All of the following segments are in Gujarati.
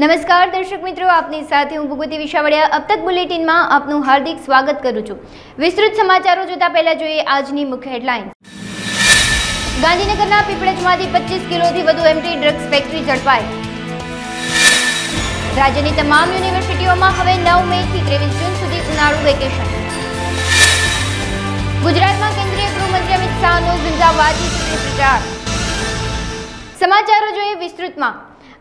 नमस्कार दर्शक मित्रों, आपनी साथे हूँ भूगवती विशावड़िया। अब तक बुलेटिन में आपનું हार्दिक स्वागत करूँ छूं। विस्तृत समाचारों जोता पहला જોઈએ આજની મુખ્ય હેડલાઇન્સ। ગાંધીનગરના પીપળજમાંથી 25 કિલોથી વધુ એમટી ડ્રગ્સ ફેક્ટરી ઝડપાઈ। રાજ્યની તમામ યુનિવર્સિટીઓમાં હવે 9 મેથી 23 જૂન સુધી ઉનાળુ વેકેશન। ગુજરાતમાં કેન્દ્રીય ગૃહમંત્રી અમિત શાહનો ઝંઝાવાતી ચૂંટણી પ્રચાર। સમાચારો જોઈએ વિસ્તૃતમાં।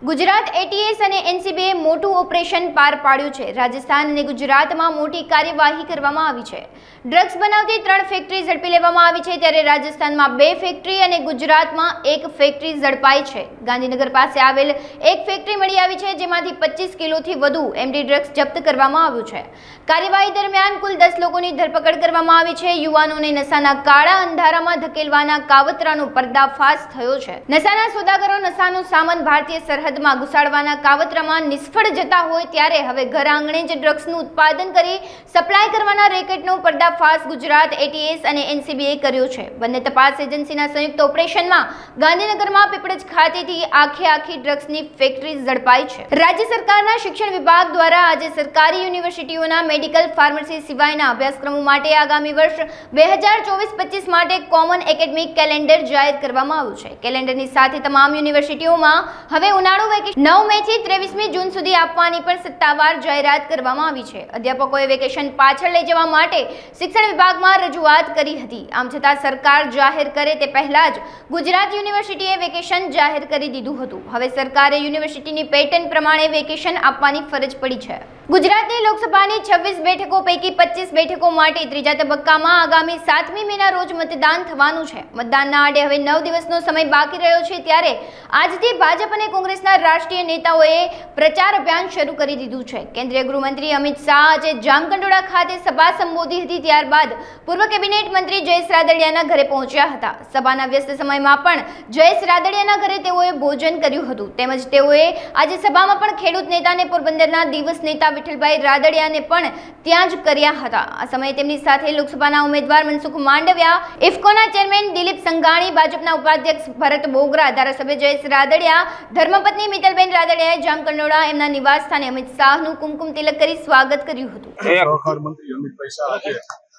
गुजरात एटीएस અને એનસીબીએ મોટું ઓપરેશન પાર પાડ્યું છે। રાજસ્થાન અને ગુજરાતમાં મોટી કાર્યવાહી કરવામાં આવી છે। ડ્રગ્સ બનાવતી 3 ફેક્ટરી ઝડપી લેવામાં આવી છે, ત્યારે રાજસ્થાનમાં 2 ફેક્ટરી અને ગુજરાતમાં 1 ફેક્ટરી ઝડપાઈ છે। ગાંધીનગર પાસે આવેલ એક ફેક્ટરી મળી આવી છે, જેમાંથી 25 કિલોથી વધુ એમડી ડ્રગ્સ જપ્ત કરવામાં આવ્યું છે। કાર્યવાહી દરમિયાન કુલ 10 લોકોની ધરપકડ કરવામાં આવી છે। યુવાનોને નશાના કાળા અંધારામાં ધકેલવાના કાવતરાનો પર્દાફાશ થયો છે। નશાના સોદાગરો નશાનો સામાન ભારતીય સરહદમાં ઘુસાડવાના કાવતરામાં નિષ્ફળ જતા હોય ત્યારે હવે ઘર આંગણે જ ડ્રગ્સનું ઉત્પાદન કરી સપ્લાય કરવાના રેકેટનો પર્દાફાશ ગુજરાત એટીએસ અને એનસીબીએ કર્યો છે। બંને તપાસ એજન્સીના સંયુક્ત ઓપરેશનમાં ગાંધીનગરમાં પીપળજ ખાતેથી આખી ડ્રગ્સની ફેક્ટરી ઝડપાઈ છે। રાજ્ય સરકારના શિક્ષણ વિભાગ દ્વારા આજે સરકારી યુનિવર્સિટીઓના મેડિકલ ફાર્મસી સિવાયના અભ્યાસક્રમો માટે આગામી વર્ષ 2024-25 માટે કોમન એકેડમિક કેલેન્ડર જાહેર કરવામાં આવ્યું છે। કેલેન્ડરની સાથે તમામ યુનિવર્સિટીઓમાં હવે ઉનાળુ 9 મે થી 23 જૂન સુધી આપવાની પણ સત્તાવાર જાહેરાત કરવામાં આવી છે। અધ્યાપકોએ વેકેશન પાછળ લઈ જવા માટે શિક્ષણ વિભાગમાં રજૂઆત કરી હતી। આમ છતાં સરકાર જાહેર કરે તે પહેલા જ ગુજરાત યુનિવર્સિટીએ વેકેશન જાહેર કરી દીધું હતું। હવે સરકારે યુનિવર્સિટીની પેટર્ન પ્રમાણે વેકેશન આપવાની ફરજ પડી છે। ગુજરાતની લોકસભાની 26 બેઠકો પૈકી 25 બેઠકો માટે ત્રીજા તબક્કામાં આગામી 7મી મેના રોજ મતદાન થવાનું છે। મતદાનના આડે હવે 9 દિવસનો સમય બાકી રહ્યો છે, ત્યારે આજથી ભાજપ અને કોંગ્રેસના રાષ્ટ્રીય નેતાઓએ પ્રચાર અભિયાન શરૂ કરી દીધું છે। કેન્દ્રીય ગૃહમંત્રી અમિત શાહ આજે જામકંડોળા ખાતે સભા સંબોધી હતી, ત્યારબાદ પૂર્વ કેબિનેટ મંત્રી જયેશ રાદડિયાના ઘરે પહોંચ્યા હતા। સભાના વ્યસ્ત સમયમાં પણ જયેશ રાદડિયાના ઘરે તેઓએ ભોજન કર્યું હતું, તેમજ તેઓએ આજે સભામાં પણ ખેડૂત નેતા અને પોરબંદરના દિવસ નેતા વિઠ્ઠલભાઈ રાદડિયાને પણ ત્યાં જ કર્યા હતા। આ સમયે તેમની સાથે લોકસભાના ઉમેદવાર મનસુખ માંડવિયા, ઇફકોના ચેરમેન દિલીપ સંઘાણી, ભાજપના ઉપાધ્યક્ષ ભરત બોગરા, ધારાસભ્ય જયેશ રાદડિયા, ધર્મપત્ની મિત્તલબેન રાદડિયાએ જામકંડોળા એમના નિવાસ સ્થાને અમિત શાહનું કુમકુમ તિલક કરી સ્વાગત કર્યું હતું। સહકાર મંત્રી અમિતભાઈ શાહ આજે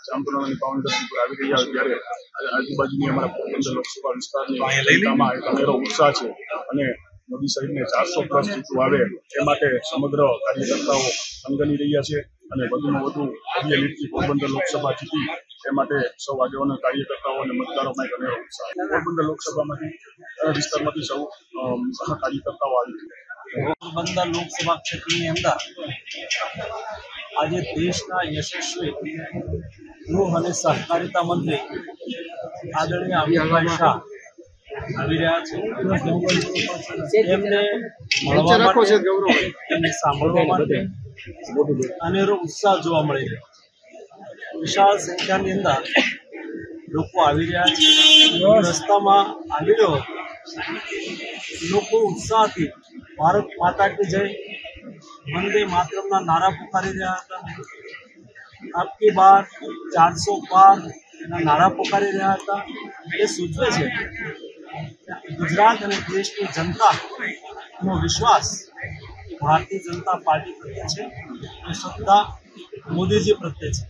જામકંડોળાની પાવન ધરતી પર આવી રહ્યા ત્યારે આજુબાજુની અમારા પોરબંદર લોકસભા વિસ્તારની જનતામાં એક અનેરો ઉત્સાહ છે અને મોદી સાહેબને 400+ સીટો આવે એ માટે સમગ્ર કાર્યકર્તાઓ સંગની રહ્યા છે અને વધુમાં વધુ ભવ્ય લીડથી પોરબંદર લોકસભા જીતી એ માટે સૌ આગેવાનો કાર્યકર્તાઓ અને મતદારોમાં એક અનેરો ઉત્સાહ। પોરબંદર લોકસભામાંથી વિસ્તારમાંથી સૌ કાર્યકર્તાઓ આવી પોરબંદર લોકસભા ક્ષેત્રની અંદર આજે દેશના યશસ્વી ગૃહ અને સહકારિતા મંત્રી આદરણીય અમિતભાઈ શાહ આવી રહ્યા છે। એમને મળવા માટે, એમને સાંભળવા માટે અનેરો ઉત્સાહ જોવા મળી રહ્યો છે। વિશાળ સંખ્યાની અંદર લોકો આવી રહ્યા છે। રસ્તામાં આવી રહ્યો લોકો ઉત્સાહથી ભારત માતા કી જય, વંદે માતરમના નારા પુકારી રહ્યા હતા। આપકી બાર 400 પાર ના નારા પુકારી રહ્યા હતા। એ સૂચવે છે ગુજરાત અને દેશની જનતાનો વિશ્વાસ ભારતીય જનતા પાર્ટી પ્રત્યે છે અને શ્રદ્ધા મોદીજી પ્રત્યે છે।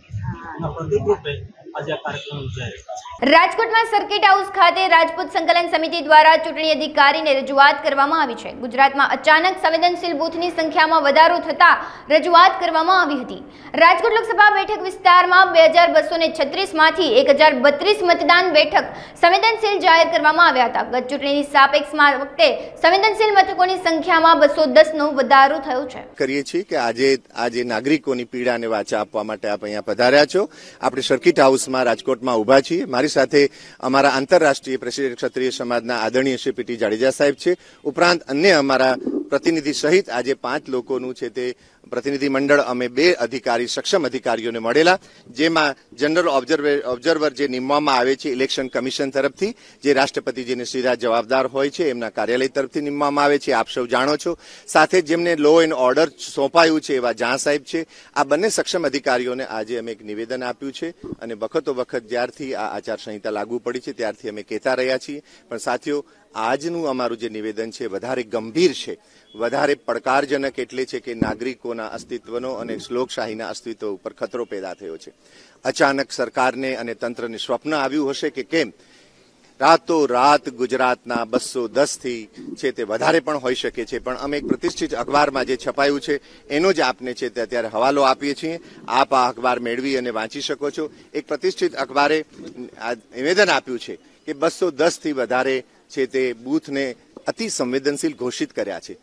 એના પ્રતિક રૂપે આજે આ કાર્યક્રમ યોજાયો છે। રાજકોટમાં સર્કિટ હાઉસ ખાતે રાજપૂત સંકલન સમિતિ દ્વારા ચૂંટણી અધિકારીને રજૂઆત કરવામાં આવી છે। ગુજરાતમાં અચાનક સંવેદનશીલ બૂથની સંખ્યામાં વધારો થતા રજૂઆત કરવામાં આવી હતી। રાજકોટ લોકસભા બેઠક વિસ્તારમાં 2236 માંથી 1032 મતદાન બેઠક સંવેદનશીલ જાહેર કરવામાં આવ્યા હતા। ગત ચૂંટણીની સાપેક્ષમાં વખતે સંવેદનશીલ મથકોની સંખ્યામાં 210નો વધારો થયો છે। કરીએ છીએ કે આજે નાગરિકોની પીડાને વાચા આપવા માટે આપ અહીંયા પધાર્યા છો। આપણે સર્કિટ હાઉસમાં રાજકોટમાં ઊભા છીએ। મારી સાથે અમારા આંતરરાષ્ટ્રીય પ્રેસિડેન્ટ ક્ષત્રિય સમાજના આદરણીય શ્રી પીટી જાડેજા સાહેબ છે, ઉપરાંત અન્ય અમારા પ્રતિનિધિ સહિત આજે 5 લોકોનું છે તે પ્રતિનિધિમંડળ અમે 2 અધિકારી સક્ષમ અધિકારીઓને મળેલા, જેમાં જનરલ ઓબ્ઝર્વર જે નિમવામાં આવે છે ઇલેક્શન કમિશન તરફથી, જે રાષ્ટ્રપતિજીને સીધા જવાબદાર હોય છે, એમના કાર્યાલય તરફથી નિમવામાં આવે છે, આપ સૌ જાણો છો. સાથે જેમને લો એન્ડ ઓર્ડર સોંપાયું છે એવા ઝા સાહેબ છે. આ બંને સક્ષમ અધિકારીઓને આજે અમે એક નિવેદન આપ્યું છે અને વખતો વખત જ્યારથી આ આચારસંહિતા લાગુ પડી છે ત્યારથી અમે કહેતા રહ્યા છીએ. પણ સાથીઓ, આજનું અમારું જે નિવેદન છે વધારે ગંભીર છે, વધારે પડકારજનક એટલે છે કે નાગરિકોના અસ્તિત્વનો અને લોકશાહીના અસ્તિત્વ ઉપર ખતરો પેદા થયો છે. અચાનક સરકારને અને તંત્રને સ્વપ્ન આવ્યું હશે કે કેમ રાતોરાત ગુજરાતના 210 થી છે તે વધારે પણ હોઈ શકે છે. પણ અમે એક પ્રતિષ્ઠિત અખબારમાં જે છપાયું છે એનો જ આપને છે તે અત્યારે હવાલો આપીએ છીએ. આપ આ અખબાર મેળવી અને વાંચી શકો છો. એક પ્રતિષ્ઠિત અખબારે નિવેદન આપ્યું છે કે 210 થી વધારે છે તે બૂથને અતિ સંવેદનશીલ ઘોષિત કર્યા છે.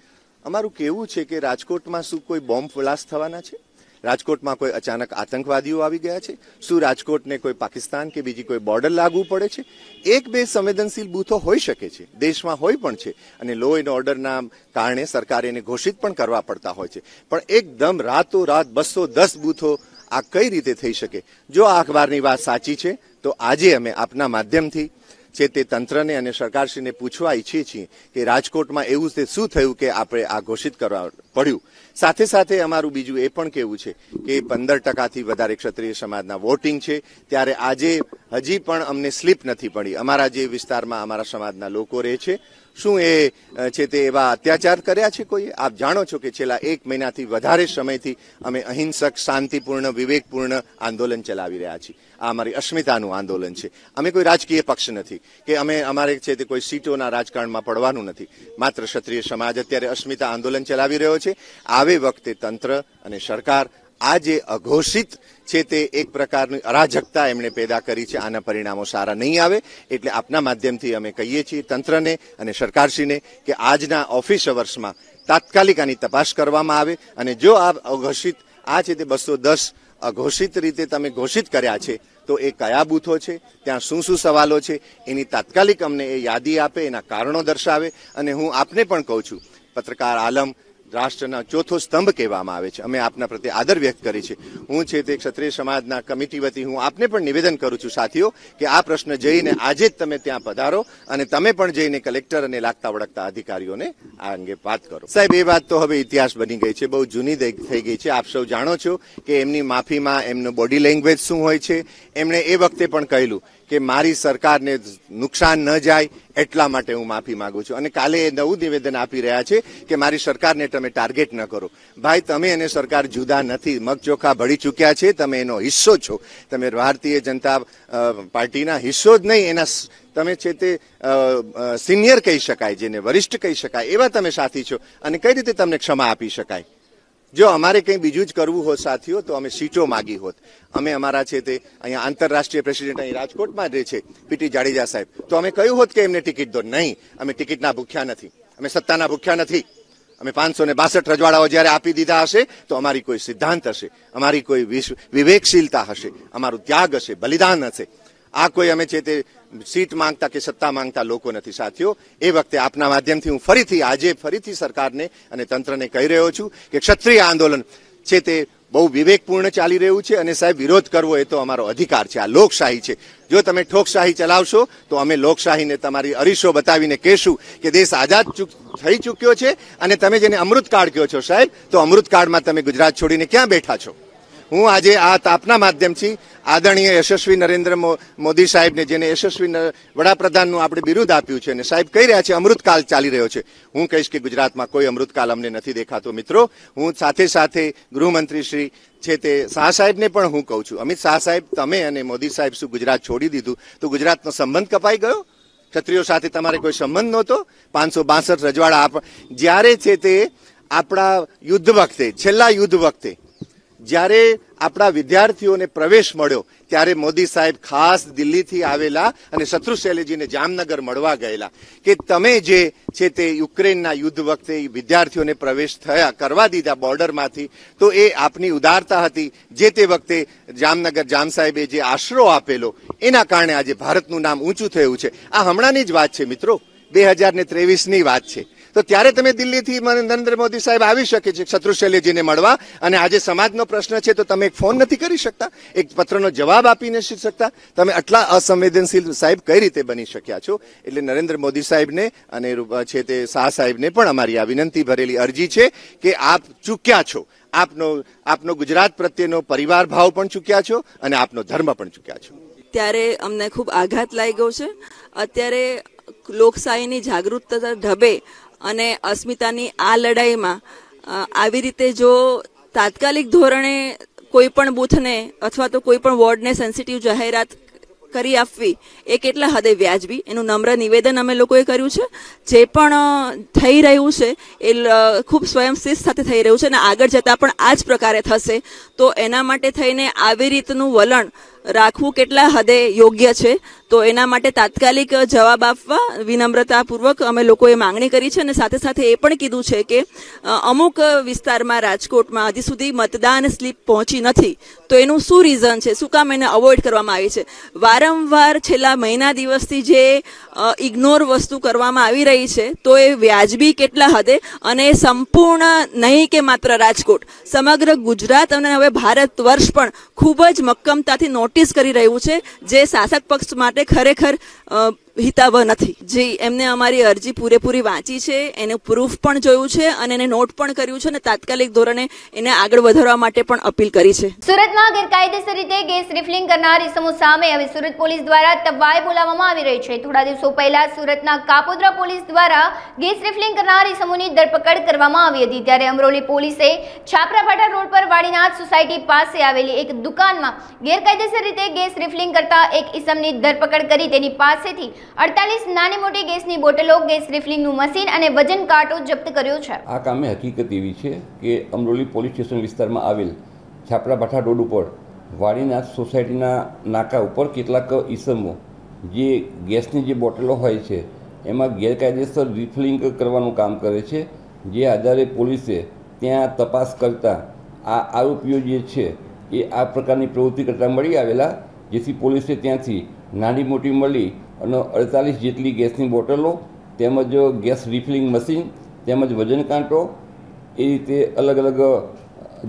અમારું કહેવું છે કે રાજકોટમાં શું કોઈ બોમ્બ બ્લાસ્ટ થવાના છે? રાજકોટમાં કોઈ અચાનક આતંકવાદીઓ આવી ગયા છે? શું રાજકોટને કોઈ પાકિસ્તાન કે બીજી કોઈ બોર્ડર લાગુ પડે છે? 1-2 સંવેદનશીલ બૂથો હોઈ શકે છે, દેશમાં હોય પણ છે, અને લો એન્ડ ઓર્ડરના કારણે સરકારે એને ઘોષિત પણ કરવા પડતા હોય છે. પણ એકદમ રાતોરાત 210 બૂથો આ કઈ રીતે થઈ શકે? જો આ અખબારની વાત સાચી છે તો આજે અમે આપના માધ્યમથી છે તે તંત્રને અને સરકારશ્રીને પૂછવા ઈચ્છીએ છીએ કે રાજકોટમાં એવું તે શું થયું કે આપણે આ ઘોષિત કરવા પડ્યું. સાથે સાથે અમારું બીજું એ પણ કહેવું છે કે 15%થી વધારે ક્ષત્રિય સમાજના વોટિંગ છે, ત્યારે આજે હજી પણ અમને સ્લીપ નથી પડી. અમારા જે વિસ્તારમાં અમારા સમાજના લોકો રહે છે, શું એ છે તે એવા અત્યાચાર કર્યા છે કોઈએ? આપ જાણો છો કે છેલ્લા 1 મહિનાથી વધારે સમયથી અમે અહિંસક, શાંતિપૂર્ણ, વિવેકપૂર્ણ આંદોલન ચલાવી રહ્યા છીએ. આ અમારી અસ્મિતાનું આંદોલન છે. અમે કોઈ રાજકીય પક્ષ નથી કે અમારે છે તે કોઈ સીટોના રાજકારણમાં પડવાનું નથી. માત્ર ક્ષત્રિય સમાજ અત્યારે અસ્મિતા આંદોલન ચલાવી રહ્યો છે. આવે વખતે તંત્ર અને સરકાર આ જે અઘોષિત છે તે એક પ્રકારની અરાજકતા એમણે પેદા કરી છે, આના પરિણામો સારા નહીં આવે. એટલે આપના માધ્યમથી અમે કહીએ છીએ તંત્રને અને સરકારશ્રીને કે આજના ઓફિસ અવર્સમાં તાત્કાલિક આની તપાસ કરવામાં આવે, અને જો આ અઘોષિત આ છે તે 210 અઘોષિત રીતે તમે ઘોષિત કર્યા છે તો એ કયા બૂથો છે, ત્યાં શું શું સવાલો છે, એની તાત્કાલિક અમને એ યાદી આપે, એના કારણો દર્શાવે. અને હું આપને પણ કહું છું, પત્રકાર આલમ રાષ્ટ્રના ચોથો સ્તંભ કહેવામાં આવે છે. અમે આપના પ્રત્યે આદર વ્યક્ત કરી છે. હું છે તે ક્ષત્રિય સમાજના કમિટી વતી હું આપને પણ નિવેદન કરું છું સાથીઓ કે આ પ્રશ્ન જઈને આજે જ તમે ત્યાં પધારો અને તમે પણ જઈને કલેક્ટર અને લાગતા વળગતા અધિકારીઓને આ અંગે વાત કરો. સાહેબ, એ વાત તો હવે ઇતિહાસ બની ગઈ છે, બહુ જૂની થઈ ગઈ છે. આપ સૌ જાણો છો કે એમની માફીમાં એમનું બોડી લેંગ્વેજ શું હોય છે. એમણે એ વખતે પણ કહેલું કે મારી સરકારને નુકસાન ન જાય એટલા માટે હું માફી માંગુ છું, અને કાલે એ નવું નિવેદન આપી રહ્યા છે કે મારી સરકારને તમે ટાર્ગેટ ન કરો. ભાઈ, તમે અને સરકાર જુદા નથી, મગચોખા ભળી ચૂક્યા છે. તમે એનો હિસ્સો છો. તમે ભારતીય જનતા પાર્ટીના હિસ્સો જ નહીં, એના તમે છે તે સિનિયર કહી શકાય, જેને વરિષ્ઠ કહી શકાય, એવા તમે સાથી છો. અને કઈ રીતે તમને ક્ષમા આપી શકાય? જો અમારે કંઈ બીજું જ કરવું હોત સાથીઓ તો અમે સીટો માગી હોત. અમે અમારા છે તે અહીંયા આંતરરાષ્ટ્રીય પ્રેસિડેન્ટ અહીં રાજકોટમાં જ રહે છે, પીટી જાડેજા સાહેબ, તો અમે કહ્યું હોત કે એમને ટિકિટ દો. નહીં, અમે ટિકિટના ભૂખ્યા નથી, અમે સત્તાના ભૂખ્યા નથી. અમે 562 રજવાડાઓ જ્યારે આપી દીધા હશે તો અમારી કોઈ સિદ્ધાંત હશે, અમારી કોઈ વિવેકશીલતા હશે, અમારું ત્યાગ હશે, બલિદાન હશે. આ કોઈ અમે છે તે સીટ માંગતા કે સત્તા માંગતા લોકો નથી સાથીઓ. એ વખતે આપના માધ્યમથી હું ફરીથી સરકારને અને તંત્રને કહી રહ્યો છું કે ક્ષત્રિય આંદોલન છે તે બહુ વિવેકપૂર્ણ ચાલી રહ્યું છે, અને સાહેબ વિરોધ કરવો એ તો અમારો અધિકાર છે. આ લોકશાહી છે. જો તમે ઠોકશાહી ચલાવશો તો અમે લોકશાહીને તમારી અરીસો બતાવીને કહેશું કે દેશ આઝાદ થઈ ચૂક્યો છે, અને તમે જેને અમૃતકાળ કહો છો સાહેબ, તો અમૃતકાળમાં તમે ગુજરાત છોડીને ક્યાં બેઠા છો? હું આજે આ તાપના માધ્યમથી આદરણીય યશસ્વી નરેન્દ્ર મોદી સાહેબને, જેને યશસ્વી વડાપ્રધાનનું આપણે બિરુદ આપ્યું છે, અને સાહેબ કહી રહ્યા છે અમૃતકાળ ચાલી રહ્યો છે. હું કહીશ કે ગુજરાતમાં કોઈ અમૃતકાળ અમને નથી દેખાતો. મિત્રો, હું સાથે ગૃહમંત્રી શ્રી છે તે શાહ સાહેબને પણ હું કહું છું, અમિત શાહ સાહેબ, તમે અને મોદી સાહેબ શું ગુજરાત છોડી દીધું તો ગુજરાતનો સંબંધ કપાઈ ગયો? ક્ષત્રિયો સાથે તમારે કોઈ સંબંધ નહોતો? 562 રજવાડા જ્યારે છે તે આપણા યુદ્ધ વખતે, છેલ્લા યુદ્ધ વખતે જ્યારે આપણા વિદ્યાર્થીઓને પ્રવેશ મળ્યો ત્યારે મોદી સાહેબ ખાસ દિલ્હીથી આવેલા અને શત્રુ શૈલેજીને જામનગર મળવા ગયેલા કે તમે જે છે તે યુક્રેનના યુદ્ધ વખતે વિદ્યાર્થીઓને પ્રવેશ કરવા દીધા બોર્ડરમાંથી, તો એ આપની ઉદારતા હતી. જે તે વખતે જામનગર જામ સાહેબે જે આશરો આપેલો, એના કારણે આજે ભારતનું નામ ઊંચું થયું છે. આ હમણાંની જ વાત છે મિત્રો, 2023ની વાત છે. તો તો ત્યારે તમે દિલ્હીથી નરેન્દ્ર મોદી સાહેબ આવી શકે છે શત્રુશૈલ્યજીને મળવા, અને આજે સમાજનો પ્રશ્ન છે તો તમે એક ફોન નથી કરી શકતા, એક પત્રનો જવાબ આપી નથી શકતા, તમે આટલા અસંવેદનશીલ સાહેબ કઈ રીતે બની શક્યા છો? એટલે નરેન્દ્ર મોદી સાહેબને અને છે તે શાહ સાહેબને પણ અમારી આ વિનંતી ભરેલી અરજી છે કે આપ ચૂક્યા છો, આપનો ગુજરાત પ્રત્યેનો પરિવાર ભાવ પણ ચૂક્યા છો અને આપનો ધર્મ પણ ચૂક્યા છો. ત્યારે અમને ખૂબ આઘાત લાગ્યો છે. અત્યારે લોકશાહીની જાગૃતતા ઢબે અને અસ્મિતાની આ લડાઈમાં આવી રીતે જો તાત્કાલિક ધોરણે કોઈ પણ બૂથને અથવા તો કોઈ પણ વોર્ડને સેન્સિટિવ જાહેરાત કરી આપવી એ કેટલા હદે વ્યાજબી, એનું નમ્ર નિવેદન અમે લોકોએ કર્યું છે. જે પણ થઈ રહ્યું છે એ ખૂબ સ્વયંશિસ્ત સાથે થઈ રહ્યું છે અને આગળ જતાં પણ આ જ પ્રકારે થશે, તો એના માટે થઈને આવી રીતનું વલણ રાખવું કેટલા હદે યોગ્ય છે. તો એના માટે તાત્કાલિક જવાબ આપવા વિનમ્રતાપૂર્વક અમે લોકોએ માંગણી કરી છે અને સાથે સાથે એ પણ કીધું છે કે અમુક વિસ્તારમાં રાજકોટમાં હજી સુધી મતદાન સ્લીપ પહોંચી નથી, તો એનું શું રીઝન છે, શું કામ એને અવોઇડ કરવામાં આવી છે? વારંવાર છેલ્લા મહિના દિવસથી જે ઇગ્નોર વસ્તુ કરવામાં આવી રહી છે, તો એ વ્યાજબી કેટલા હદે, અને સંપૂર્ણ નહીં કે માત્ર રાજકોટ, સમગ્ર ગુજરાત અને હવે ભારત વર્ષ પણ ખૂબ જ મક્કમતાથી નોટિસ કરી રહ્યું છે, જે શાસક પક્ષ માટે ખરેખર હિતાવહ નથી. જે એમને અમારી અરજી પૂરેપૂરી વાંચી છે, એનું પ્રૂફ પણ જોયું છે અને એને નોટ પણ કર્યું છે અને તાત્કાલિક ધોરણે એને આગળ વધારવા માટે પણ અપીલ કરી છે. સુરતમાં ગેરકાયદેસર રીતે ગેસ રિફિલિંગ કરનાર ઇસમો સામે હવે સુરત પોલીસ દ્વારા તવાઈ બોલાવવામાં આવી રહી છે. થોડા દિવસો પહેલા સુરતના કાપોદ્રા પોલીસ દ્વારા ગેસ રિફિલિંગ કરનાર ઇસમોની ધરપકડ કરવામાં આવી હતી. ત્યારે અમરોલી પોલીસે છાપરાભાઠા રોડ પર વાડીનાથ સોસાયટી પાસે આવેલી એક દુકાનમાં ગેરકાયદેસર રીતે ગેસ રિફિલિંગ કરતા એક ઇસમની ધરપકડ કરી તેની પાસેથી 48 નાની મોટી ગેસની બોટલો, ગેસ રિફિલિંગનું મશીન અને વજન કાંટો જપ્ત કર્યો છે. આ કામે હકીકત એવી છે કે અમરોલી પોલીસ સ્ટેશન વિસ્તારમાં આવેલ છાપરાભાઠા રોડ ઉપર વાડીનાથ સોસાયટીના નાકા ઉપર કેટલાક ઈસમો જે ગેસની જે બોટલો હોય છે એમાં ગેરકાયદેસર રિફિલિંગ કરવાનું કામ કરે છે. જે આધારે પોલીસે ત્યાં તપાસ કરતા આ આરોપીઓ જે છે એ આ પ્રકારની પ્રવૃત્તિ કરતા મળી આવેલા, જેથી પોલીસે ત્યાંથી નાની મોટી મળી અને 48 જેટલી ગેસની બોટલો તેમજ ગેસ રિફિલિંગ મશીન તેમજ વજન કાંટો એ રીતે અલગ અલગ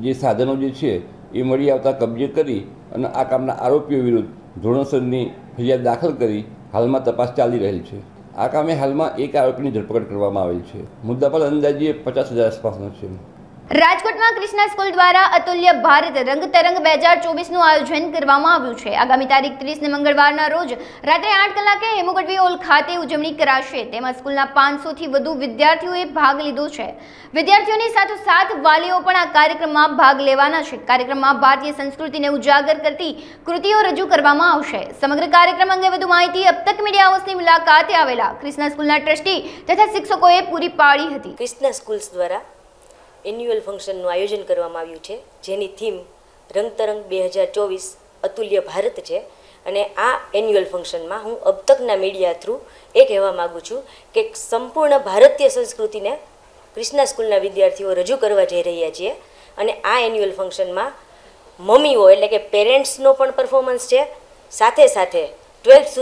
જે સાધનો જે છે એ મળી આવતા કબજે કરી અને આ કામના આરોપીઓ વિરુદ્ધ ધોરણસરની ફરિયાદ દાખલ કરી હાલમાં તપાસ ચાલી રહેલ છે. આ કામે હાલમાં એક આરોપીની ધરપકડ કરવામાં આવેલ છે. મુદ્દામાલ અંદાજે 50,000 આસપાસનો છે. રાજકોટમાં કૃષ્ણા સ્કૂલ દ્વારા અતુલ્ય ભારત રંગતરંગ 2024નું આયોજન કરવામાં આવ્યું છે. આગામી તારીખ 30 મંગળવારના રોજ રાત્રે 8 કલાકે હેમુગઢવી હોલ ખાતે ઉજવણી કરાશે. તેમાં સ્કૂલના 500થી વધુ વિદ્યાર્થીઓએ ભાગ લીધો છે. વિદ્યાર્થીઓની સાથોસાથ વાલીઓ પણ આ કાર્યક્રમમાં ભાગ લેવાના છે. કાર્યક્રમમાં ભારતીય સંસ્કૃતિને ઉજાગર કરતી કૃતિઓ રજૂ કરવામાં આવશે. સમગ્ર કાર્યક્રમ અંગે વધુ માહિતી અબ તક મીડિયા હાઉસની મુલાકાતે આવેલા કૃષ્ણા સ્કૂલના ટ્રસ્ટી તથા શિક્ષકોએ પૂરી પાડી હતી. કૃષ્ણા સ્કૂલ્સ દ્વારા એન્યુઅલ ફંક્શનનું આયોજન કરવામાં આવ્યું છે, જેની થીમ રંગતરંગ 2024 અતુલ્ય ભારત છે. અને આ એન્યુઅલ ફંક્શનમાં હું અબ તકના મીડિયા થ્રુ એ કહેવા માગું છું કે સંપૂર્ણ ભારતીય સંસ્કૃતિને કૃષ્ણા સ્કૂલના વિદ્યાર્થીઓ રજૂ કરવા જઈ રહ્યા છીએ. અને આ એન્યુઅલ ફંક્શનમાં મમ્મીઓ એટલે કે પેરેન્ટ્સનો પણ પરફોર્મન્સ છે, સાથે સાથે 12th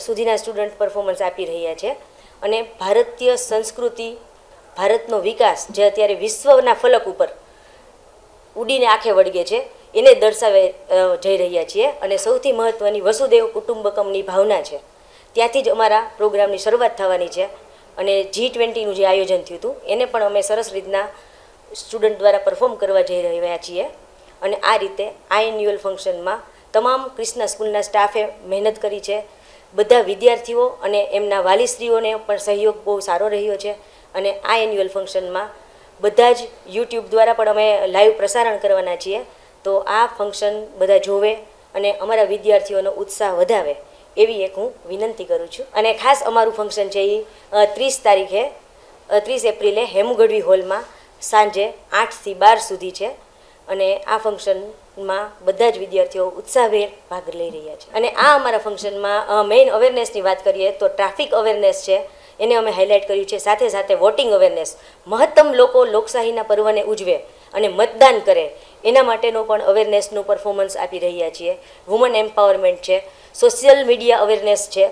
સુધીના સ્ટુડન્ટ પરફોર્મન્સ આપી રહ્યા છે. અને ભારતીય સંસ્કૃતિ, ભારતનો વિકાસ જે અત્યારે વિશ્વના ફલક ઉપર ઉડીને આંખે વળગે છે એને દર્શાવે જઈ રહ્યા છીએ. અને સૌથી મહત્ત્વની વસુદેવ કુટુંબકમની ભાવના છે, ત્યાંથી જ અમારા પ્રોગ્રામની શરૂઆત થવાની છે. અને G20નું જે આયોજન થયું હતું એને પણ અમે સરસ રીતના સ્ટુડન્ટ દ્વારા પરફોર્મ કરવા જઈ રહ્યા છીએ. અને આ રીતે આ એન્યુઅલ ફંક્શનમાં તમામ કૃષ્ણા સ્કૂલના સ્ટાફે મહેનત કરી છે. બધા વિદ્યાર્થીઓ અને એમના વાલીશ્રીઓને પણ સહયોગ બહુ સારો રહ્યો છે. અને આ એન્યુઅલ ફંક્શનમાં બધા જ યુટ્યુબ દ્વારા પણ અમે લાઈવ પ્રસારણ કરવાના છીએ. તો આ ફંક્શન બધા જોવે અને અમારા વિદ્યાર્થીઓનો ઉત્સાહ વધાવે એવી એક હું વિનંતી કરું છું. અને ખાસ અમારું ફંક્શન છે એ 30 એપ્રિલે હેમુગઢવી હોલમાં સાંજે 8 થી 12 સુધી છે. અને આ ફંક્શનમાં બધા જ વિદ્યાર્થીઓ ઉત્સાહભેર ભાગ લઈ રહ્યા છે. અને આ અમારા ફંક્શનમાં મેઇન અવેરનેસની વાત કરીએ તો ટ્રાફિક અવેરનેસ છે, એને અમે હાઇલાઇટ કર્યું છે. સાથે સાથે વોટિંગ અવેરનેસ, મહત્તમ લોકો લોકશાહીના પર્વને ઉજવે અને મતદાન કરે એના માટેનો પણ અવેરનેસનું પરફોર્મન્સ આપી રહ્યા છીએ. વુમન એમ્પાવરમેન્ટ છે, સોશિયલ મીડિયા અવેરનેસ છે.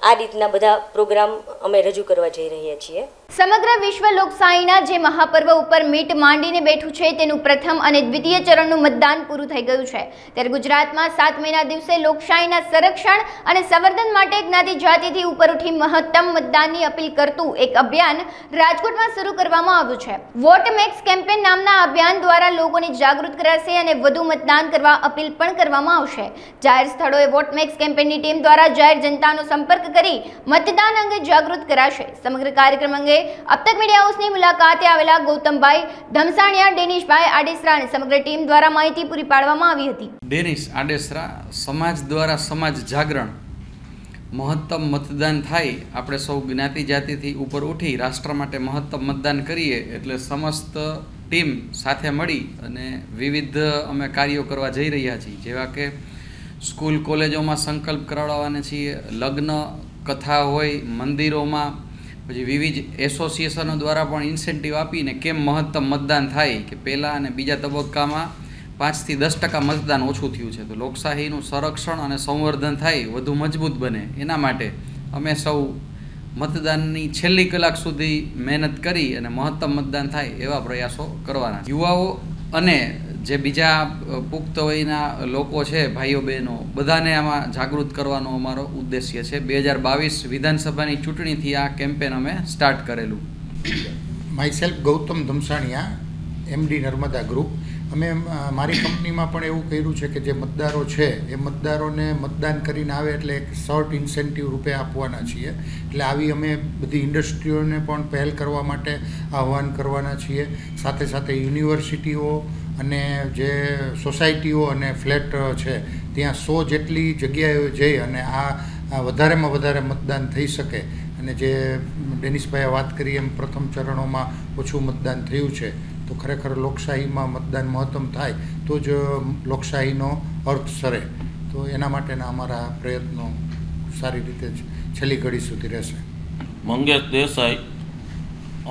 આ રીતના બધા પ્રોગ્રામ અમે રજૂ કરવા જઈ રહ્યા છીએ. સમગ્ર વિશ્વ લોકશાહીના જે મહાપર્વ ઉપર મીટ માંડીને બેઠું છે તેનું પ્રથમ અને દ્વિતીય ચરણનું મતદાન પૂરું થઈ ગયું છે। ત્યારે ગુજરાતમાં 7 મેના દિવસે લોકશાહીના સંરક્ષણ અને સંવર્ધન માટે જ્ઞાતિ જાતિથી ઉપર ઉઠી મહત્તમ મતદાનની અપીલ કરતું એક અભિયાન રાજકોટમાં શરૂ કરવામાં આવ્યું છે। વોટ મેક્સ કેમ્પેન નામના અભિયાન દ્વારા લોકોને જાગૃત કરાશે અને વધુ મતદાન કરવા અપીલ પણ કરવામાં આવશે। જાહેર સ્થળોએ વોટ મેક્સ કેમ્પેનની ટીમ દ્વારા જાહેર જનતાનો સંપર્ક કરી મતદાન અંગે જાગૃત કરાશે। સમગ્ર કાર્યક્રમ અંગે अब तक मीडिया हाउसની મુલાકાતે આવેલા ગૌતમભાઈ ધમસાણિયા, ડેનિશભાઈ આડેસરા અને સમગ્ર ટીમ દ્વારા માહિતી પૂરી પાડવામાં આવી હતી। ડેનિશ આડેસરા, સમાજ દ્વારા સમાજ જાગરણ, મહત્તમ મતદાન થાય, આપણે સૌ જ્ઞાતિ જાતિથી ઉપર ઉઠી રાષ્ટ્ર માટે મહત્તમ મતદાન કરીએ એટલે સમસ્ત ટીમ સાથે મળી અને વિવિધ અમે કાર્યો કરવા જઈ રહ્યા છીએ, જેવા કે સ્કૂલ કોલેજોમાં સંકલ્પ કરાવવાના છીએ, લગ્ન કથા હોય, મંદિરોમાં, પછી વિવિધ એસોસિએશનો દ્વારા પણ ઇન્સેન્ટિવ આપીને કેમ મહત્તમ મતદાન થાય કે પહેલાં અને બીજા તબક્કામાં 5 થી 10% મતદાન ઓછું થયું છે, તો લોકશાહીનું સંરક્ષણ અને સંવર્ધન થાય, વધુ મજબૂત બને, એના માટે અમે સૌ મતદાનની છેલ્લી કલાક સુધી મહેનત કરી અને મહત્તમ મતદાન થાય એવા પ્રયાસો કરવાના। યુવાઓ અને જે બીજા પુખ્ત વયના લોકો છે, ભાઈઓ બહેનો, બધાને આમાં જાગૃત કરવાનો અમારો ઉદ્દેશ્ય છે। 2022 વિધાનસભાની ચૂંટણીથી આ કેમ્પેન અમે સ્ટાર્ટ કરેલું। Myself Gautam Dhamsaniya, MD Narmada group. અમે મારી કંપનીમાં પણ એવું કર્યું છે કે જે મતદારો છે એ મતદારોને મતદાન કરીને આવે એટલે એક શોર્ટ ઇન્સેન્ટિવ રૂપે આપવાના છીએ। એટલે આવી અમે બધી ઇન્ડસ્ટ્રીઓને પણ પહેલ કરવા માટે આહ્વાન કરવાના છીએ। સાથે સાથે યુનિવર્સિટીઓ અને જે સોસાયટીઓ અને ફ્લેટ છે ત્યાં 100 જેટલી જગ્યાએ જઈ અને આ વધારેમાં વધારે મતદાન થઈ શકે। અને જે ડેનિશભાઈએ વાત કરી એમ પ્રથમ ચરણોમાં ઓછું મતદાન થયું છે, તો ખરેખર લોકશાહીમાં મતદાન મહત્તમ થાય તો જ લોકશાહીનો અર્થ સરે। તો એના માટેના અમારા પ્રયત્નો સારી રીતે છેલ્લી ઘડી સુધી રહેશે। મંગેશ દેસાઈ,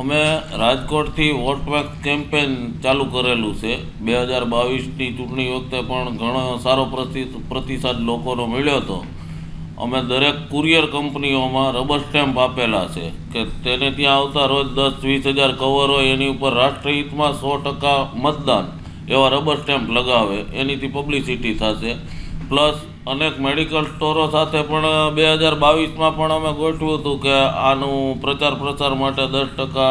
અમે રાજકોટથી વોટ મેક્સ કેમ્પેન ચાલુ કરેલું છે। 2022ની ચૂંટણી વખતે પણ ઘણો સારો પ્રતિસાદ લોકોનો મળ્યો હતો। અમે દરેક કુરિયર કંપનીઓમાં રબર સ્ટેમ્પ આપેલા છે કે તેને ત્યાં આવતા રોજ 10-20 હજાર કવર હોય એની ઉપર રાષ્ટ્રહિતમાં 100% મતદાન એવા રબર સ્ટેમ્પ લગાવે, એનીથી પબ્લિસિટી થશે। પ્લસ અનેક મેડિકલ સ્ટોરો સાથે પણ 2022માં પણ અમે ગોઠવ્યું હતું કે આનું પ્રચાર માટે 10%,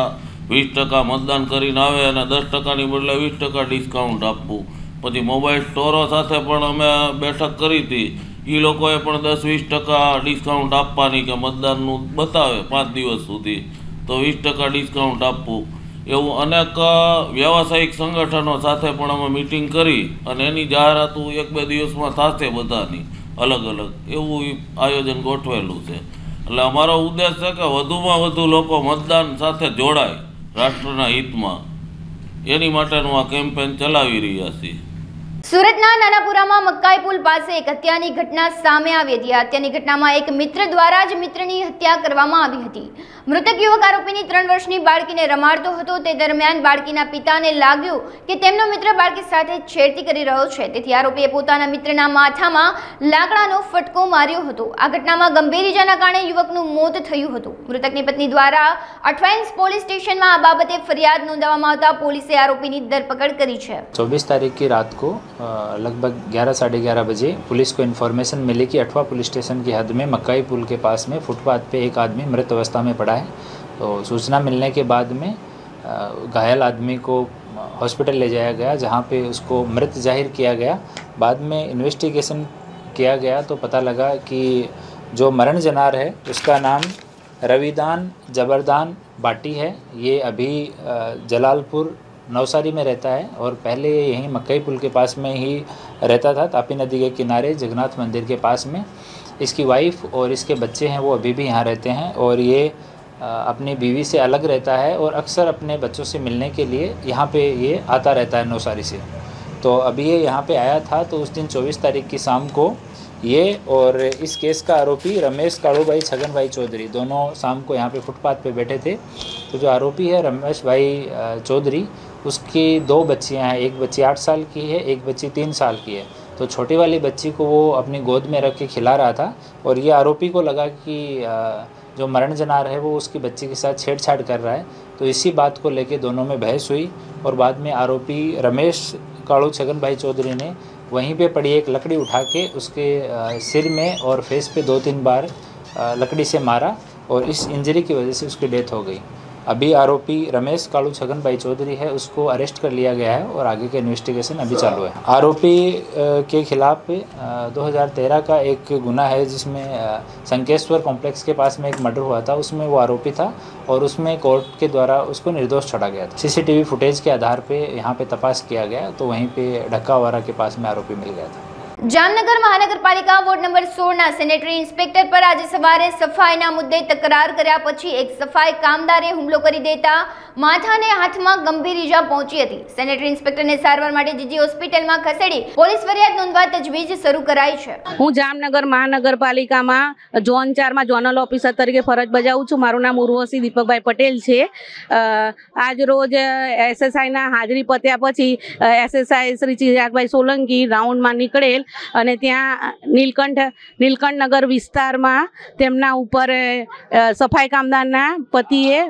20% મતદાન કરીને આવે અને 10%ની બદલે 20% ડિસ્કાઉન્ટ આપવું। પછી મોબાઈલ સ્ટોરો સાથે પણ અમે બેઠક કરી હતી, એ લોકોએ પણ 10-20% ડિસ્કાઉન્ટ આપવાની કે મતદાનનું બતાવે 5 દિવસ સુધી તો 20% ડિસ્કાઉન્ટ આપવું। એવું અનેક વ્યવસાયિક સંગઠનો સાથે પણ અમે મિટિંગ કરી અને એની જાહેરાતો 1-2 દિવસમાં થશે બધાની અલગ અલગ, એવું આયોજન ગોઠવેલું છે। એટલે અમારો ઉદ્દેશ છે કે વધુમાં વધુ લોકો મતદાન સાથે જોડાય રાષ્ટ્રના હિતમાં, એની માટેનું આ કેમ્પેન ચલાવી રહ્યા છીએ। સુરતના નાનાપુરામાં મકાઈ પુલ પાસે એક હત્યાની ઘટના સામે આવી હતી। આ હત્યાની ઘટનામાં એક મિત્ર દ્વારા જ મિત્રની હત્યા કરવામાં આવી હતી। મૃતક યુવક આરોપીની 3 વર્ષની બાળકીને રમાડતો હતો। તે દરમિયાન બાળકીના પિતાને લાગ્યું કે તેમનો મિત્ર બાળકી સાથે છેડતી કરી રહ્યો છે, તેથી આરોપીએ પોતાના મિત્રના માથામાં લાકડાનો ફટકો માર્યો હતો। આ ઘટનામાં ગંભીર ઇજાના કારણે યુવકનું મોત થયું હતું। મૃતકની પત્ની દ્વારા અઠવાઇન્સ પોલીસ સ્ટેશનમાં આ બાબતે ફરિયાદ નોંધાવવામાં આવતા પોલીસે आरोपी धरपकड़ करी है। 24 तारीख की रात को लगभग 11-11:30 बजे पुलिस को इन्फॉर्मेशन मिली कि अठवा पुलिस स्टेशन की हद में मक्काई पुल के पास में फुटपाथ पे एक आदमी मृत अवस्था में पड़ा है। तो सूचना मिलने के बाद में घायल आदमी को हॉस्पिटल ले जाया गया, जहाँ पे उसको मृत जाहिर किया गया। बाद में इन्वेस्टिगेशन किया गया तो पता लगा कि जो मरण जनार है उसका नाम रविदान जबरदान बाटी है। ये अभी जलालपुर नवसारी में रहता है और पहले यहीं मक्काई पुल के पास में ही रहता था, तापी नदी के किनारे जगन्नाथ मंदिर के पास में। इसकी वाइफ और इसके बच्चे हैं वो अभी भी यहाँ रहते हैं और ये अपनी बीवी से अलग रहता है और अक्सर अपने बच्चों से मिलने के लिए यहाँ पे ये आता रहता है नवसारी से। तो अभी ये यहाँ पे आया था तो उस दिन 24 तारीख की शाम को ये और इस केस का आरोपी रमेश काड़ूभाई छगन भाई चौधरी दोनों शाम को यहाँ पे फुटपाथ पे बैठे थे। तो जो आरोपी है रमेश भाई चौधरी, उसकी 2 बच्चियाँ हैं, एक बच्ची 8 साल की है, एक बच्ची 3 साल की है। तो छोटी वाली बच्ची को वो अपनी गोद में रख के खिला रहा था और ये आरोपी को लगा कि जो मरण जनार है वो उसकी बच्ची के साथ छेड़छाड़ कर रहा है। तो इसी बात को लेके दोनों में बहस हुई और बाद में आरोपी रमेश कालू छगन भाई चौधरी ने वहीं पे पड़ी एक लकड़ी उठा के उसके सिर में और फेस पे 2-3 बार लकड़ी से मारा और इस इंजरी की वजह से उसकी डेथ हो गई। अभी आरोपी रमेश कालू छगन भाई चौधरी है, उसको अरेस्ट कर लिया गया है और आगे का इन्वेस्टिगेशन अभी चालू है। आरोपी के खिलाफ 2013 का एक गुना है जिसमें संकेश्वर कॉम्प्लेक्स के पास में एक मर्डर हुआ था, उसमें वो आरोपी था और उसमें कोर्ट के द्वारा उसको निर्दोष छोड़ा गया था। सीसीटीवी फुटेज के आधार पे यहाँ पे तपास किया गया तो वहीं पे ढक्कावारा के पास में आरोपी मिल गया था। જામનગર મહાનગરપાલિકા વોર્ડ નંબર 16ના સેનેટરી ઇન્સ્પેક્ટર પર આજે સવારે સફાઈના મુદ્દે તકરાર કર્યા પછી એક સફાઈ કામદારે હુમલો કરી દેતા માથાને હાથમાં ગંભીર ઈજા પહોંચી હતી। સેનેટરી ઇન્સ્પેક્ટરને સારવાર માટે જીજી હોસ્પિટલમાં ખસેડી પોલીસ ફરિયાદ નોંધવા તજવીજ શરૂ કરાઈ છે। હું જામનગર મહાનગરપાલિકામાં ઝોન 4 માં જોનલ ઓફિસર તરીકે ફરજ બજાવું છું। મારું નામ ઉર્વશી દીપકભાઈ પટેલ છે। આજ રોજ એસએસઆઈના હાજરી પત્યા પછી એસએસઆઈ શ્રી ચિરાગભાઈ સોલંકી રાઉન્ડમાં નીકળેલ અને ત્યાં નીલકંઠ નગર વિસ્તારમાં તેમના ઉપર સફાઈ કામદારના પતિએ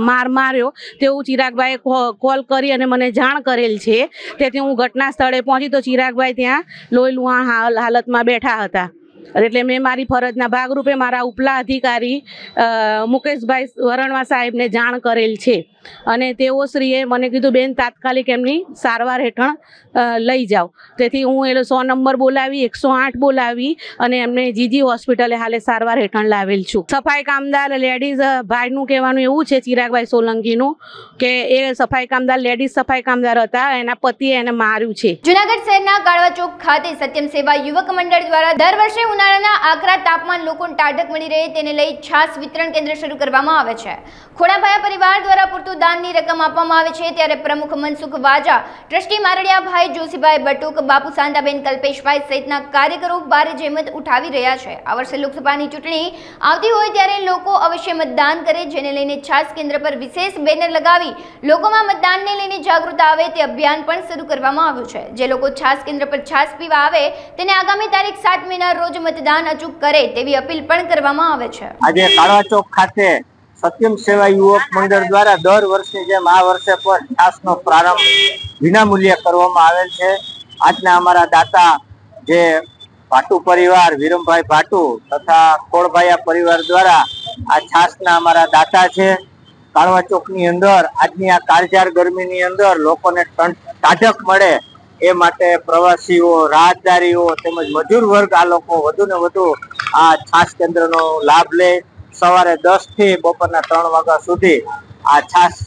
માર માર્યો તેવું ચિરાગભાઈએ કોલ કરી અને મને જાણ કરેલ છે। તેથી હું ઘટના સ્થળે પહોંચી તો ચિરાગભાઈ ત્યાં લોહી લુહાણ હાલતમાં બેઠા હતા। એટલે મેં મારી ફરજના ભાગરૂપે મારા ઉપલા અધિકારી મુકેશભાઈ વરણવા સાહેબને જાણ કરેલ છે અને તેઓ શ્રીએ મને કીધું બેન તાત્કાલિક એમની સારવાર હેઠળ લઈ જાઓ। તેથી હું એ 100 નંબર બોલાવી 108 બોલાવી અને એમને જીજી હોસ્પિટલે હાલે સારવાર હેઠળ લાવેલ છું। સફાઈ કામદાર લેડીઝ ભાઈનું કહેવાનું એવું છે ચિરાગભાઈ સોલંકીનું કે એ સફાઈ કામદાર લેડીઝ સફાઈ કામદાર હતા, એના પતિએ એને માર્યું છે। જૂનાગઢ શહેરના કાળવા ચોક ખાતે સત્યમ સેવા યુવક મંડળ દ્વારા દર વર્ષે ઉનાળાના આકરા તાપમાન લોકોને ટાઢક મળી રહે તેને લઈ છાસ વિતરણ કેન્દ્ર શરૂ કરવામાં આવે છે। ખોડાભાયા પરિવાર દ્વારા પૂરતું દાનની રકમ આપવામાં આવે છે ત્યારે પ્રમુખ મનસુખ વાજા, ટ્રસ્ટી મારડિયાભાઈ, જોશીભાઈ બટુક, બાપુ સાંતાબેન કલ્પેશભાઈ સહિતના કાર્યકરો ભારે જહેમત ઉઠાવી રહ્યા છે। આ વર્ષે લોકસભાની ચૂંટણી આવતી હોય ત્યારે લોકો અવશ્ય મતદાન કરે, જેને લઈને છાસ કેન્દ્ર પર વિશેષ બેનર લગાવી લોકોમાં મતદાનને લઈને જાગૃતતા આવે તે અભિયાન પણ શરૂ કરવામાં આવ્યું છે। જે લોકો છાસ કેન્દ્ર પર છાસ પીવા આવે તેને આગામી તારીખ 7 મેના રોજ मतदान अचूक करे तेवी अपील पण करवामां आवे छे। આજે કાળવા ચોક ખાતે સત્યમ સેવા યુવક મંડળ દ્વારા દર વર્ષની જેમ આ વર્ષે પણ છાસનો પ્રારંભ વિનામૂલ્યે કરવામાં આવેલ છે। આજના અમારા દાતા જે ભાટુ પરિવાર વિરમભાઈ ભાટુ તથા ખોડભાયા પરિવાર દ્વારા આ છાસના અમારા દાતા છે। કાળવા ચોકની અંદર આજની આ કાળઝાળ ગરમીની અંદર લોકોને ટાઢક મળે એ માટે પ્રવાસીઓ, રાહતદારીઓ તેમજ મજૂર વર્ગ આ લોકો વધુને વધુ આ છાસ કેન્દ્રનો લાભ લે। સવારે 10 થી બપોરના 3 વાગ્યા સુધી આ છાસ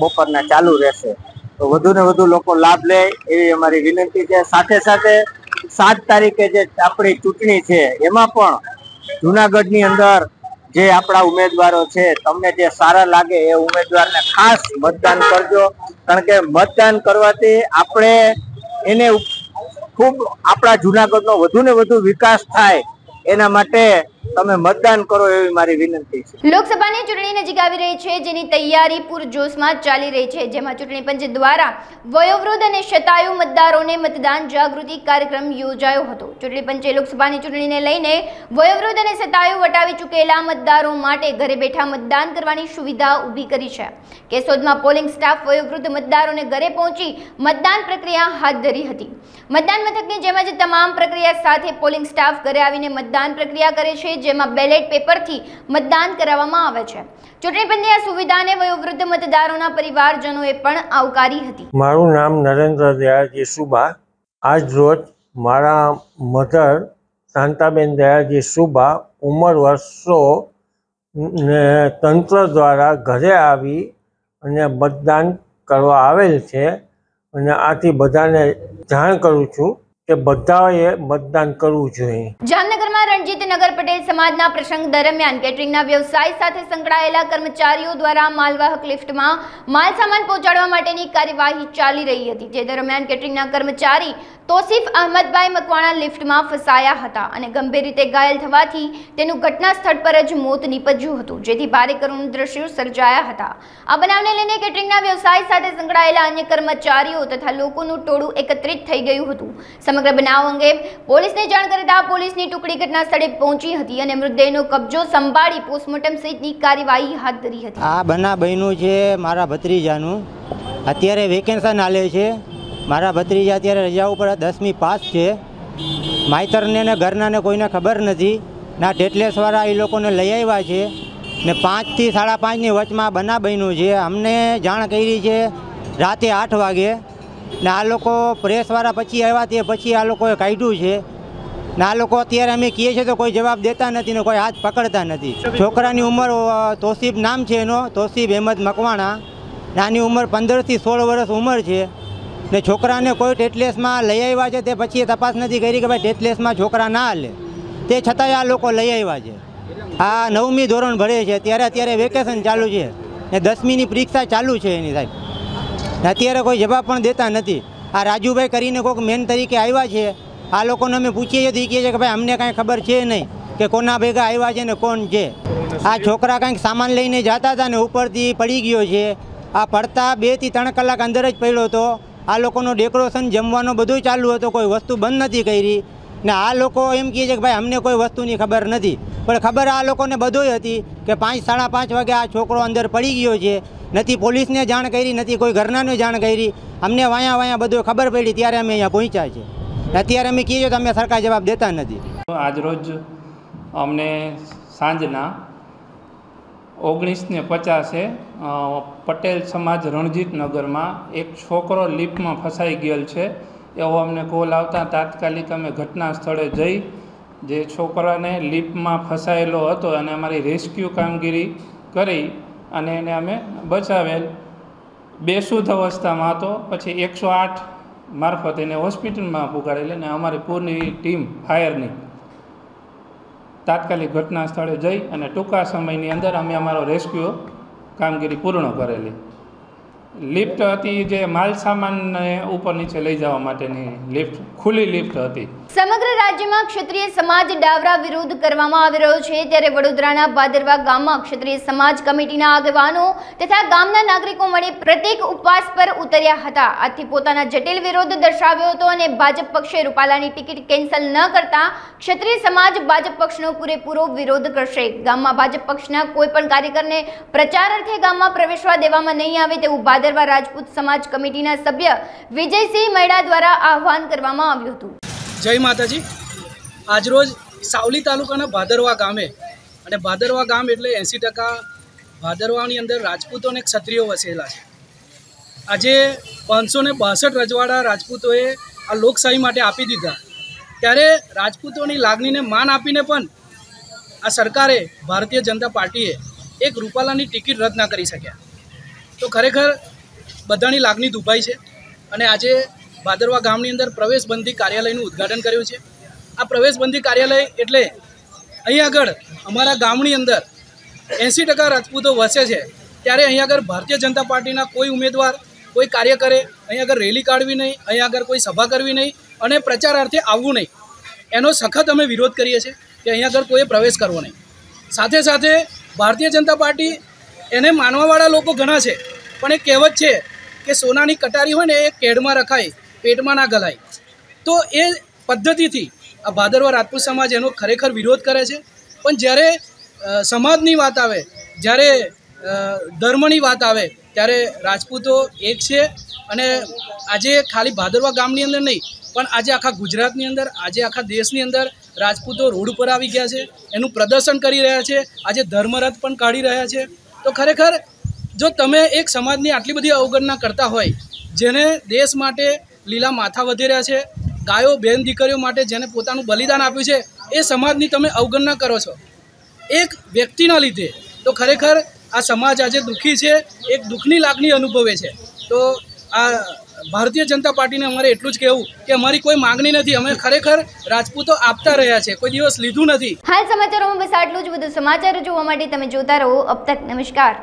બપોરના ચાલુ રહેશે તો વધુને વધુ લોકો લાભ લે એવી અમારી વિનંતી છે। સાથે સાથે 7 તારીખે જે આપણી ચૂંટણી છે એમાં પણ જૂનાગઢની અંદર જે આપણા ઉમેદવારો છે તમને જે સારા લાગે એ ઉમેદવારને ખાસ મતદાન કરજો, કારણ કે મતદાન કરવાથી આપણે એને ખૂબ આપણા જૂનાગઢનો વધુને વધુ વિકાસ થાય એના માટે તમે મતદાન કરો એવી મારી વિનંતી છે। લોકસભાની ચૂંટણી નજીક આવી રહી છે જેની તૈયારી પૂરજોશમાં ચાલી રહી છે, જેમાં ચૂંટણી પંચ દ્વારા વયોવૃદ્ધ અને શતાયુ મતદારોને મતદાન જાગૃતિ કાર્યક્રમ યોજાયો હતો। ચૂંટણી પંચે લોકસભાની ચૂંટણીને લઈને વયોવૃદ્ધ અને શતાયુ વટાવી ચૂકેલા મતદારો માટે ઘરે બેઠા મતદાન કરવાની સુવિધા ઊભી કરી છે। કેશોદમાં પોલિંગ સ્ટાફ વયોવૃદ્ધ મતદારોને ઘરે પહોંચી મતદાન પ્રક્રિયા હાથ ધરી હતી। મતદાન મથકની જેમ જ તમામ પ્રક્રિયા સાથે પોલિંગ સ્ટાફ ઘરે આવીને મતદાન પ્રક્રિયા કરે છે, જેમાં બેલેટ પેપરથી मतदान कराववामां आवे छे। चूंटणी पंचे आ सुविधाने वयोवृद्ध मतदारोना परिवारजनोए पण आवकारी हती। मारू नाम नरेंद्र दयाळजी सुबा। आज रोज मारा मदर शांताबेन दयाळजी सुबा उमर वर्षो ने तंत्र द्वारा घरे आवी अने मतदान करवा आवेल छे अने आथी बधाने जाण करूं छुं के बधाए मतदान करवुं जोईए। जामनगरमां વડોદરામાં રણજીત નગર પટેલ સમાજના પ્રસંગ દરમિયાન કેટરિંગના વ્યવસાય સાથે સંકળાયેલા કર્મચારીઓ દ્વારા માલવાહક લિફ્ટમાં માલ સામાન પહોંચાડવા માટેની કાર્યવાહી ચાલી રહી હતી। જે દરમિયાન કેટરિંગના કર્મચારી તોસીફ અહમદભાઈ મકવાણા લિફ્ટમાં ફસાયા હતા અને ગંભીર રીતે ઘાયલ થવાથી તેનું ઘટના સ્થળ પર જ મોત નીપજ્યું હતું, જેથી ભારે કરુણ દ્રશ્યો સર્જાયા હતા। આ બનાવને લઈને કેટરિંગના વ્યવસાય સાથે સંકળાયેલા અન્ય કર્મચારીઓ તથા લોકોનું ટોળું એકત્રિત થઈ ગયું હતું। સમગ્ર બનાવ અંગે પોલીસને જાણ કરતા પોલીસની ટુકડી ઘટના સ્થળે પહોંચી હતી અને મૃતદેહનો કબજો સંભાળી પોસ્ટમોર્ટમ સહિતની કાર્યવાહી હાથ ધરી હતી। આ બનાવ બન્યું છે મારા ભત્રીજાનું, અત્યારે વેકેન્શન આલે છે। મારા ભત્રીજા અત્યારે રજા ઉપર 10મી પાસ છે। માઈતરને ને ઘરનાને કોઈને ખબર નથી ના ટેટલેસવાળા એ લોકોને લઈ આવ્યા છે ને 5 થી 5:30ની વચમાં બનાવ બન્યું છે। અમને જાણ કરી છે રાતે 8 વાગે ને આ લોકો પ્રેસવાળા પછી આવ્યા તે પછી આ લોકોએ કાઢ્યું છે ને આ લોકો અત્યારે અમે કહીએ છીએ તો કોઈ જવાબ દેતા નથી ને કોઈ હાથ પકડતા નથી। છોકરાની ઉંમર તોસીફ નામ છે એનો, તોસીફ અહેમદ મકવાણા, નાની ઉંમર 15 થી 16 વર્ષ ઉંમર છે ને છોકરાને કોઈ ટેટલેસમાં લઈ આવ્યા છે તે પછી તપાસ નથી કરી કે ભાઈ ટેટલેસમાં છોકરા ના હાલે, તે છતાંય આ લોકો લઈ આવ્યા છે। આ 9મી ધોરણ ભણે છે, અત્યારે વેકેશન ચાલુ છે ને 10મીની પરીક્ષા ચાલુ છે એની સાહેબ, અત્યારે કોઈ જવાબ પણ દેતા નથી। આ રાજુભાઈ કરીને કોઈક મેન તરીકે આવ્યા છે, આ લોકોને અમે પૂછીએ છીએ તો કહે છે કે ભાઈ અમને કાંઈ ખબર છે નહીં કે કોના ભેગા આવ્યા છે ને કોણ છે। આ છોકરા કંઈક સામાન લઈને જતા હતા ને ઉપરથી પડી ગયો છે। આ પડતા 2 થી 3 કલાક અંદર જ પડ્યો હતો। આ લોકોનો ડેકોરેશન જમવાનો બધું ચાલુ હતો, કોઈ વસ્તુ બંધ નથી કરી ને આ લોકો એમ કહે છે કે ભાઈ અમને કોઈ વસ્તુની ખબર નથી, પણ ખબર આ લોકોને બધુંય હતી કે 5 સાડા 5 વાગે આ છોકરો અંદર પડી ગયો છે। નથી પોલીસને જાણ કરી, નથી કોઈ ઘરનાને જાણ કરી, અમને વાયા બધું ખબર પડી ત્યારે અમે અહીંયા પહોંચ્યા છે। અત્યારે અમે કહીએ તો અમે સરકાર જવાબ દેતા નથી। આજરોજ અમને સાંજના 19:50 પટેલ સમાજ રણજીત નગરમાં એક છોકરો લિફ્ટમાં ફસાઈ ગયેલ છે એવો અમને કોલ આવતા તાત્કાલિક અમે ઘટના સ્થળે જઈ જે છોકરાને લિફ્ટમાં ફસાયેલો હતો અને અમારી રેસ્ક્યુ કામગીરી કરી અને એને અમે બચાવેલ। બેશુદ્ધ અવસ્થામાં હતો, પછી 108 મારફત એને હોસ્પિટલમાં પુગાડેલ અને અમારી પૂરની ટીમ ફાયરની તાત્કાલિક ઘટના સ્થળે જઈ અને ટૂંકા સમયની અંદર અમે અમારો રેસ્ક્યુ કામગીરી પૂર્ણ કરેલી। લિફ્ટ હતી જે માલ સામાનને ઉપર નીચે લઈ જવા માટેની લિફ્ટ, ખુલ્લી લિફ્ટ હતી। સમગ્ર રાજ્યમાં ક્ષત્રિય સમાજ ડાવરા વિરોધ કરવામાં આવી રહ્યો છે, ત્યારે વડોદરાના ભાદરવા ગામમાં ક્ષત્રિય સમાજ કમિટીના આગેવાનો તથા ગામના નાગરિકો મળી પ્રતિક ઉપવાસ પર ઉતર્યા હતા। આથી પોતાના જટિલ વિરોધ દર્શાવ્યો હતો અને ભાજપ પક્ષે રૂપાલાની ટિકિટ કેન્સલ ન કરતા ક્ષત્રિય સમાજ ભાજપ પક્ષનો પૂરેપૂરો વિરોધ કરશે। ગામમાં ભાજપ પક્ષના કોઈ પણ કાર્યકરને પ્રચાર અર્થે ગામમાં પ્રવેશવા દેવામાં નહીં આવે તેવું ભાદરવા રાજપૂત સમાજ કમિટીના સભ્ય વિજયસિંહ મૈડા દ્વારા આહવાન કરવામાં આવ્યું હતું। જય માતાજી। આજરોજ સાવલી તાલુકાના ભાદરવા ગામે, અને ભાદરવા ગામ એટલે 80% ભાદરવાની અંદર રાજપૂતો અને ક્ષત્રિયો વસેલા છે। આજે 562 રજવાડા રાજપૂતોએ આ લોકશાહી માટે આપી દીધા, ત્યારે રાજપૂતોની લાગણીને માન આપીને પણ આ સરકારે, ભારતીય જનતા પાર્ટીએ એક રૂપાલાની ટિકિટ રદ ના કરી શક્યા। તો ખરેખર બધાની લાગણી દુભાઈ છે અને આજે ભાદરવા ગામની અંદર પ્રવેશબંધી કાર્યાલયનું ઉદ્ઘાટન કર્યું છે। આ પ્રવેશબંધી કાર્યાલય એટલે અહીં આગળ અમારા ગામની અંદર 80% રાજપૂતો વસે છે, ત્યારે અહીં આગળ ભારતીય જનતા પાર્ટીના કોઈ ઉમેદવાર, કોઈ કાર્યકરે અહીં આગળ રેલી કાઢવી નહીં, અહીં આગળ કોઈ સભા કરવી નહીં અને પ્રચારાર્થે આવવું નહીં, એનો સખત અમે વિરોધ કરીએ છીએ કે અહીં આગળ કોઈએ પ્રવેશ કરવો નહીં। સાથે સાથે ભારતીય જનતા પાર્ટી એને માનવાવાળા લોકો ઘણા છે, પણ એક કહેવત છે કે સોનાની કટારી હોય ને એ કેડમાં રખાય, પેટમાં ના ગલાય। તો એ પદ્ધતિથી આ ભાદરવા રાજપૂત સમાજ એનો ખરેખર વિરોધ કરે છે। પણ જ્યારે સમાજની વાત આવે, જ્યારે ધર્મની વાત આવે, ત્યારે રાજપૂતો એક છે અને આજે ખાલી ભાદરવા ગામની અંદર નહીં પણ આજે આખા ગુજરાતની અંદર, આજે આખા દેશની અંદર રાજપૂતો રોડ ઉપર આવી ગયા છે, એનું પ્રદર્શન કરી રહ્યા છે, આજે ધર્મરથ પણ કાઢી રહ્યા છે। તો ખરેખર જો તમે એક સમાજની આટલી બધી અવગણના કરતા હોય, જેને દેશ માટે લીલા માથા વધી રહ્યા છે, ગાયો બહેન દીકરીઓ માટે જેને પોતાનું બલિદાન આપ્યું છે, એ સમાજની તમે અવગણના કરો છો એક વ્યક્તિના લીધે, તો ખરેખર આ સમાજ આજે દુઃખી છે, એક દુઃખની લાગણી અનુભવે છે। તો આ ભારતીય જનતા પાર્ટીને અમારે એટલું જ કહેવું કે અમારી કોઈ માંગણી નથી, અમે ખરેખર રાજપૂતો આપતા રહ્યા છે, કોઈ દિવસ લીધું નથી. હાલ સમાચારોમાં બસ આટલું જ. વધુ સમાચારો જોવા માટે તમે જોતા રહો અબ તક. નમસ્કાર.